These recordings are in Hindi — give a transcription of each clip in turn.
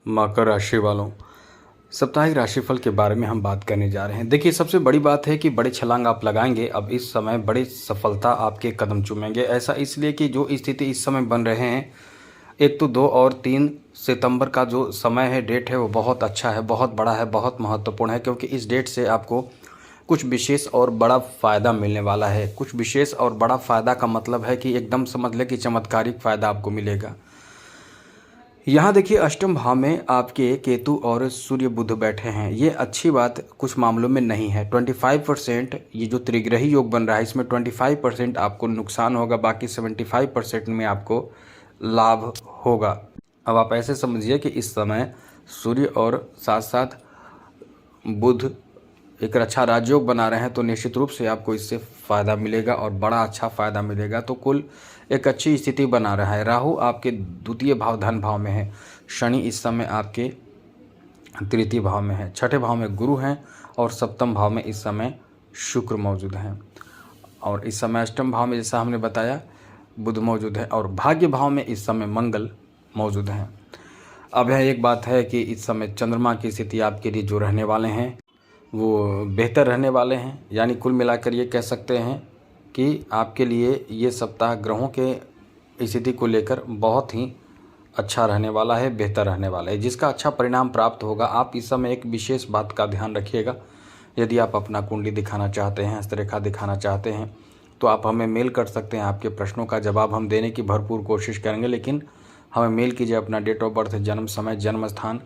मकर राशि वालों, साप्ताहिक राशिफल के बारे में हम बात करने जा रहे हैं। देखिए, सबसे बड़ी बात है कि बड़े छलांग आप लगाएंगे। अब इस समय बड़ी सफलता आपके कदम चूमेंगे। ऐसा इसलिए कि जो स्थिति इस समय बन रहे हैं, एक तो 2 और 3 सितंबर का जो समय है, डेट है, वो बहुत अच्छा है, बहुत बड़ा है, बहुत महत्वपूर्ण है। क्योंकि इस डेट से आपको कुछ विशेष और बड़ा फ़ायदा मिलने वाला है। कुछ विशेष और बड़ा फ़ायदा का मतलब है कि एकदम समझ लें कि चमत्कारिक फ़ायदा आपको मिलेगा। यहाँ देखिए, अष्टम भाव में आपके केतु और सूर्य बुध बैठे हैं। ये अच्छी बात कुछ मामलों में नहीं है। 25% ये जो त्रिग्रही योग बन रहा है, इसमें 25% आपको नुकसान होगा, बाकी 75% में आपको लाभ होगा। अब आप ऐसे समझिए कि इस समय सूर्य और साथ साथ बुध एक अच्छा राजयोग बना रहे हैं, तो निश्चित रूप से आपको इससे फ़ायदा मिलेगा और बड़ा अच्छा फ़ायदा मिलेगा। तो कुल एक अच्छी स्थिति बना रहा है। राहु आपके द्वितीय भाव धन भाव में है। शनि इस समय आपके तृतीय भाव में है। छठे भाव में गुरु हैं और सप्तम भाव में इस समय शुक्र मौजूद हैं। और इस समय अष्टम भाव में, जैसा हमने बताया, बुध मौजूद है और भाग्य भाव में इस समय मंगल मौजूद हैं। अब यह एक बात है कि इस समय चंद्रमा की स्थिति आपके लिए जो रहने वाले हैं वो बेहतर रहने वाले हैं। यानी कुल मिलाकर ये कह सकते हैं कि आपके लिए ये सप्ताह ग्रहों के स्थिति को लेकर बहुत ही अच्छा रहने वाला है, बेहतर रहने वाला है, जिसका अच्छा परिणाम प्राप्त होगा। आप इस समय एक विशेष बात का ध्यान रखिएगा। यदि आप अपना कुंडली दिखाना चाहते हैं, हस्तरेखा दिखाना चाहते हैं, तो आप हमें मेल कर सकते हैं। आपके प्रश्नों का जवाब हम देने की भरपूर कोशिश करेंगे, लेकिन हमें मेल कीजिए अपना डेट ऑफ बर्थ, जन्म समय, जन्म स्थान,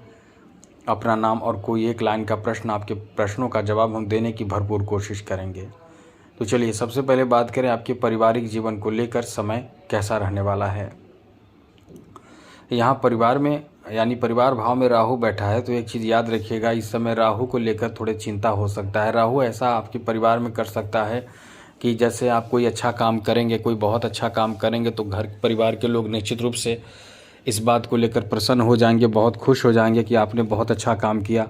अपना नाम और कोई एक लाइन का प्रश्न। आपके प्रश्नों का जवाब हम देने की भरपूर कोशिश करेंगे। तो चलिए, सबसे पहले बात करें आपके पारिवारिक जीवन को लेकर समय कैसा रहने वाला है। यहाँ परिवार में यानी परिवार भाव में राहु बैठा है, तो एक चीज़ याद रखिएगा, इस समय राहु को लेकर थोड़े चिंता हो सकता है। राहु ऐसा आपके परिवार में कर सकता है कि जैसे आप कोई अच्छा काम करेंगे, कोई बहुत अच्छा काम करेंगे, तो घर परिवार के लोग निश्चित रूप से इस बात को लेकर प्रसन्न हो जाएंगे, बहुत खुश हो जाएंगे कि आपने बहुत अच्छा काम किया,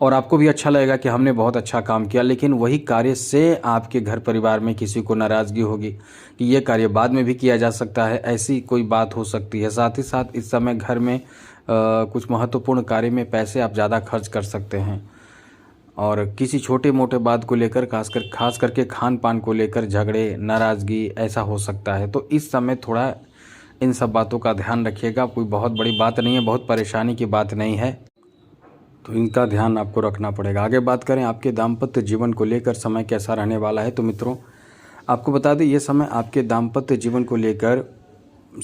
और आपको भी अच्छा लगेगा कि हमने बहुत अच्छा काम किया। लेकिन वही कार्य से आपके घर परिवार में किसी को नाराज़गी होगी कि ये कार्य बाद में भी किया जा सकता है, ऐसी कोई बात हो सकती है। साथ ही साथ इस समय घर में कुछ महत्वपूर्ण कार्य में पैसे आप ज़्यादा खर्च कर सकते हैं, और किसी छोटे मोटे बात को लेकर खास करके खान पान को लेकर झगड़े, नाराज़गी ऐसा हो सकता है। तो इस समय थोड़ा इन सब बातों का ध्यान रखिएगा। कोई बहुत बड़ी बात नहीं है, बहुत परेशानी की बात नहीं है, तो इनका ध्यान आपको रखना पड़ेगा। आगे बात करें आपके दाम्पत्य जीवन को लेकर समय कैसा रहने वाला है। तो मित्रों, आपको बता दें, ये समय आपके दाम्पत्य जीवन को लेकर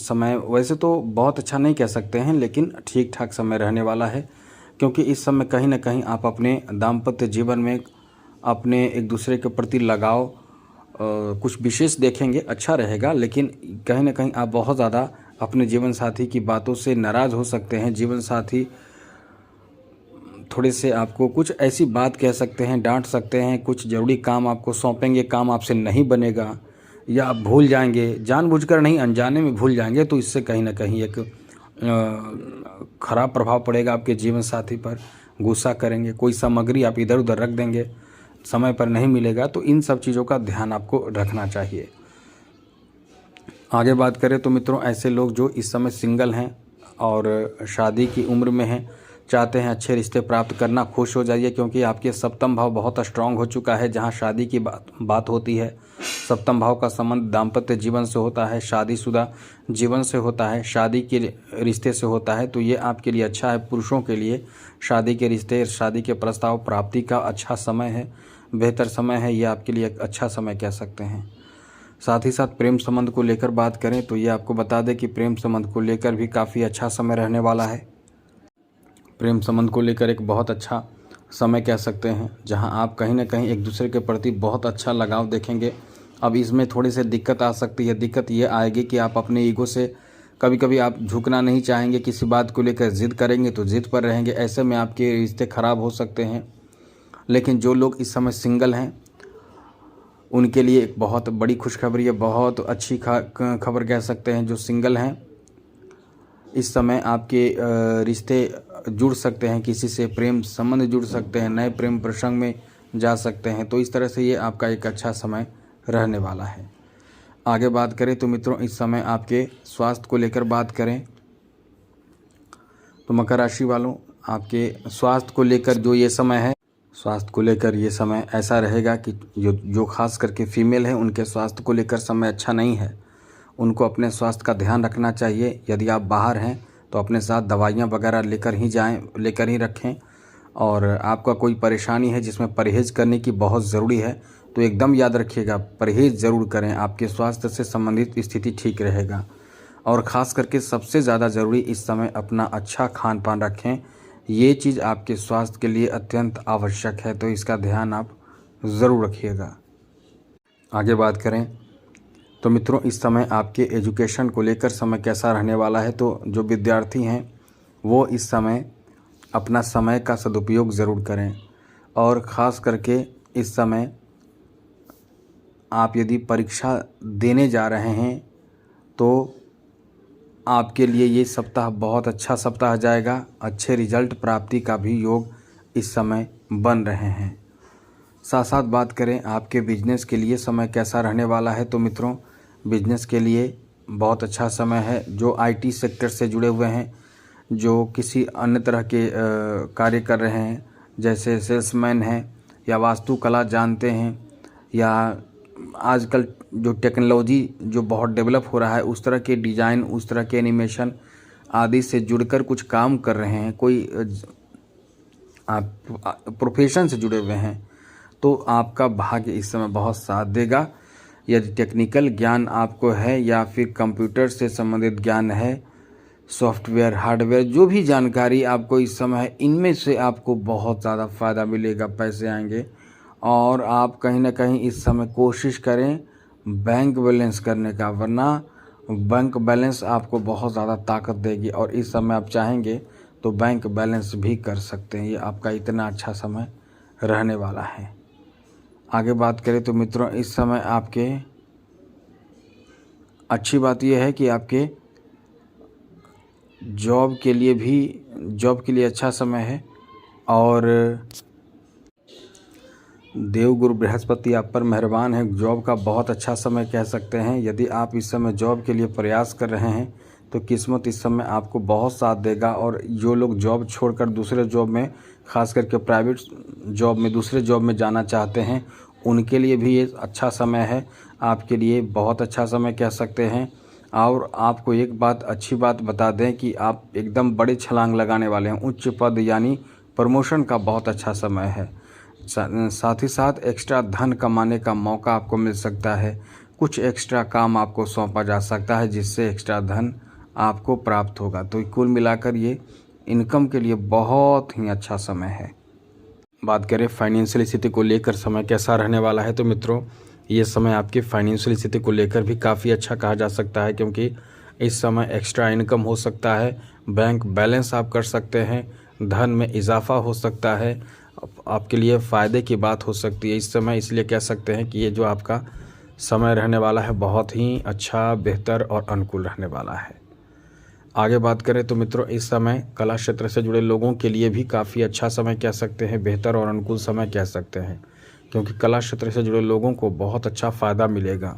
समय वैसे तो बहुत अच्छा नहीं कह सकते हैं, लेकिन ठीक ठाक समय रहने वाला है। क्योंकि इस समय कहीं ना कहीं आप अपने दाम्पत्य जीवन में अपने एक दूसरे के प्रति लगाव कुछ विशेष देखेंगे, अच्छा रहेगा। लेकिन कहीं ना कहीं आप बहुत ज़्यादा अपने जीवन साथी की बातों से नाराज़ हो सकते हैं। जीवन साथी थोड़े से आपको कुछ ऐसी बात कह सकते हैं, डांट सकते हैं, कुछ ज़रूरी काम आपको सौंपेंगे, काम आपसे नहीं बनेगा, या आप भूल जाएंगे, जानबूझकर नहीं, अनजाने में भूल जाएंगे। तो इससे कहीं ना कहीं एक खराब प्रभाव पड़ेगा आपके जीवन साथी पर। गुस्सा करेंगे, कोई सामग्री आप इधर उधर रख देंगे, समय पर नहीं मिलेगा। तो इन सब चीज़ों का ध्यान आपको रखना चाहिए। आगे बात करें तो मित्रों, ऐसे लोग जो इस समय सिंगल हैं और शादी की उम्र में हैं, चाहते हैं अच्छे रिश्ते प्राप्त करना, खुश हो जाइए। क्योंकि आपके सप्तम भाव बहुत स्ट्रांग हो चुका है। जहां शादी की बात होती है, सप्तम भाव का संबंध दाम्पत्य जीवन से होता है, शादीशुदा जीवन से होता है, शादी के रिश्ते से होता है। तो ये आपके लिए अच्छा है। पुरुषों के लिए शादी के रिश्ते, शादी के प्रस्ताव प्राप्ति का अच्छा समय है, बेहतर समय है। ये आपके लिए एक अच्छा समय कह सकते हैं। साथ ही साथ प्रेम संबंध को लेकर बात करें तो ये आपको बता दें कि प्रेम संबंध को लेकर भी काफ़ी अच्छा समय रहने वाला है। प्रेम संबंध को लेकर एक बहुत अच्छा समय कह सकते हैं, जहां आप कहीं ना कहीं एक दूसरे के प्रति बहुत अच्छा लगाव देखेंगे। अब इसमें थोड़ी सी दिक्कत आ सकती है। दिक्कत ये आएगी कि आप अपने ईगो से कभी कभी आप झुकना नहीं चाहेंगे, किसी बात को लेकर जिद करेंगे तो जिद पर रहेंगे। ऐसे में आपके रिश्ते खराब हो सकते हैं। लेकिन जो लोग इस समय सिंगल हैं, उनके लिए एक बहुत बड़ी खुशखबरी है, बहुत अच्छी खबर कह सकते हैं। जो सिंगल हैं, इस समय आपके रिश्ते जुड़ सकते हैं, किसी से प्रेम संबंध जुड़ सकते हैं, नए प्रेम प्रसंग में जा सकते हैं। तो इस तरह से ये आपका एक अच्छा समय रहने वाला है। आगे बात करें तो मित्रों, इस समय आपके स्वास्थ्य को लेकर बात करें तो मकर राशि वालों, आपके स्वास्थ्य को लेकर जो ये समय है, स्वास्थ्य को लेकर ये समय ऐसा रहेगा कि जो खास करके फीमेल है उनके स्वास्थ्य को लेकर समय अच्छा नहीं है। उनको अपने स्वास्थ्य का ध्यान रखना चाहिए। यदि आप बाहर हैं तो अपने साथ दवाइयाँ वगैरह लेकर ही जाएं, लेकर ही रखें। और आपका कोई परेशानी है जिसमें परहेज़ करने की बहुत ज़रूरी है तो एकदम याद रखिएगा, परहेज़ ज़रूर करें। आपके स्वास्थ्य से संबंधित स्थिति ठीक रहेगा। और ख़ास करके सबसे ज़्यादा ज़रूरी इस समय अपना अच्छा खान पान रखें। ये चीज़ आपके स्वास्थ्य के लिए अत्यंत आवश्यक है, तो इसका ध्यान आप ज़रूर रखिएगा। आगे बात करें तो मित्रों, इस समय आपके एजुकेशन को लेकर समय कैसा रहने वाला है। तो जो विद्यार्थी हैं वो इस समय अपना समय का सदुपयोग ज़रूर करें। और ख़ास करके इस समय आप यदि परीक्षा देने जा रहे हैं तो आपके लिए ये सप्ताह बहुत अच्छा सप्ताह जाएगा। अच्छे रिजल्ट प्राप्ति का भी योग इस समय बन रहे हैं। साथ साथ बात करें आपके बिजनेस के लिए समय कैसा रहने वाला है। तो मित्रों, बिजनेस के लिए बहुत अच्छा समय है। जो आईटी सेक्टर से जुड़े हुए हैं, जो किसी अन्य तरह के कार्य कर रहे हैं, जैसे सेल्समैन हैं या वास्तुकला जानते हैं, या आजकल जो टेक्नोलॉजी जो बहुत डेवलप हो रहा है उस तरह के डिज़ाइन, उस तरह के एनिमेशन आदि से जुड़कर कुछ काम कर रहे हैं, कोई आप प्रोफेशन से जुड़े हुए हैं, तो आपका भाग्य इस समय बहुत साथ देगा। यदि टेक्निकल ज्ञान आपको है या फिर कंप्यूटर से संबंधित ज्ञान है, सॉफ्टवेयर, हार्डवेयर, जो भी जानकारी आपको इस समय है, इनमें से आपको बहुत ज़्यादा फ़ायदा मिलेगा, पैसे आएंगे। और आप कहीं ना कहीं इस समय कोशिश करें बैंक बैलेंस करने का, वरना बैंक बैलेंस आपको बहुत ज़्यादा ताकत देगी। और इस समय आप चाहेंगे तो बैंक बैलेंस भी कर सकते हैं। ये आपका इतना अच्छा समय रहने वाला है। आगे बात करें तो मित्रों, इस समय आपके अच्छी बात यह है कि आपके जॉब के लिए अच्छा समय है। और देवगुरु बृहस्पति आप पर मेहरबान है। जॉब का बहुत अच्छा समय कह सकते हैं। यदि आप इस समय जॉब के लिए प्रयास कर रहे हैं तो किस्मत इस समय आपको बहुत साथ देगा। और जो लोग जॉब छोड़कर दूसरे जॉब में, ख़ास करके प्राइवेट जॉब में, दूसरे जॉब में जाना चाहते हैं, उनके लिए भी ये अच्छा समय है। आपके लिए बहुत अच्छा समय कह सकते हैं। और आपको एक अच्छी बात बता दें कि आप एकदम बड़े छलांग लगाने वाले हैं। उच्च पद यानी प्रमोशन का बहुत अच्छा समय है। साथ ही साथ एक्स्ट्रा धन कमाने का मौका आपको मिल सकता है। कुछ एक्स्ट्रा काम आपको सौंपा जा सकता है जिससे एक्स्ट्रा धन आपको प्राप्त होगा। तो कुल मिलाकर ये इनकम के लिए बहुत ही अच्छा समय है। बात करें फाइनेंशियल स्थिति को लेकर समय कैसा रहने वाला है। तो मित्रों, ये समय आपकी फाइनेंशियल स्थिति को लेकर भी काफ़ी अच्छा कहा जा सकता है, क्योंकि इस समय एक्स्ट्रा इनकम हो सकता है, बैंक बैलेंस आप कर सकते हैं, धन में इजाफा हो सकता है, आपके लिए फ़ायदे की बात हो सकती है इस समय। इसलिए कह सकते हैं कि ये जो आपका समय रहने वाला है बहुत ही अच्छा, बेहतर और अनुकूल रहने वाला है। आगे बात करें तो मित्रों, इस समय कला क्षेत्र से जुड़े लोगों के लिए भी काफ़ी अच्छा समय कह सकते हैं, बेहतर और अनुकूल समय कह सकते हैं, क्योंकि कला क्षेत्र से जुड़े लोगों को बहुत अच्छा फ़ायदा मिलेगा।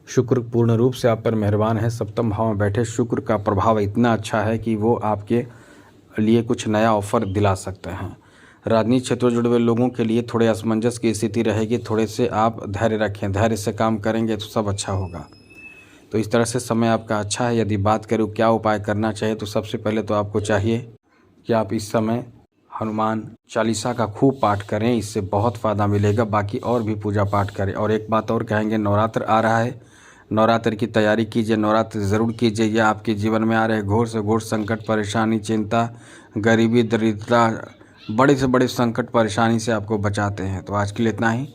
शुक्र पूर्ण रूप से आप पर मेहरबान है। सप्तम भाव में बैठे शुक्र का प्रभाव इतना अच्छा है कि वो आपके लिए कुछ नया ऑफर दिला सकते हैं। राजनीतिक क्षेत्र से जुड़े हुए लोगों के लिए थोड़े असमंजस की स्थिति रहेगी। थोड़े से आप धैर्य रखें, धैर्य से काम करेंगे तो सब अच्छा होगा। तो इस तरह से समय आपका अच्छा है। यदि बात करूँ क्या उपाय करना चाहिए, तो सबसे पहले तो आपको चाहिए कि आप इस समय हनुमान चालीसा का खूब पाठ करें, इससे बहुत फ़ायदा मिलेगा। बाकी और भी पूजा पाठ करें। और एक बात और कहेंगे, नवरात्र आ रहा है, नवरात्र की तैयारी कीजिए, नवरात्र ज़रूर कीजिए। यह आपके जीवन में आ रहे घोर से घोर संकट, परेशानी, चिंता, गरीबी, दरिद्रता, बड़े से बड़े संकट परेशानी से आपको बचाते हैं। तो आज के लिए इतना ही।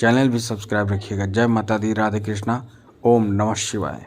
चैनल भी सब्सक्राइब रखिएगा। जय माता दी, राधे कृष्णा, ओम नमः शिवाय।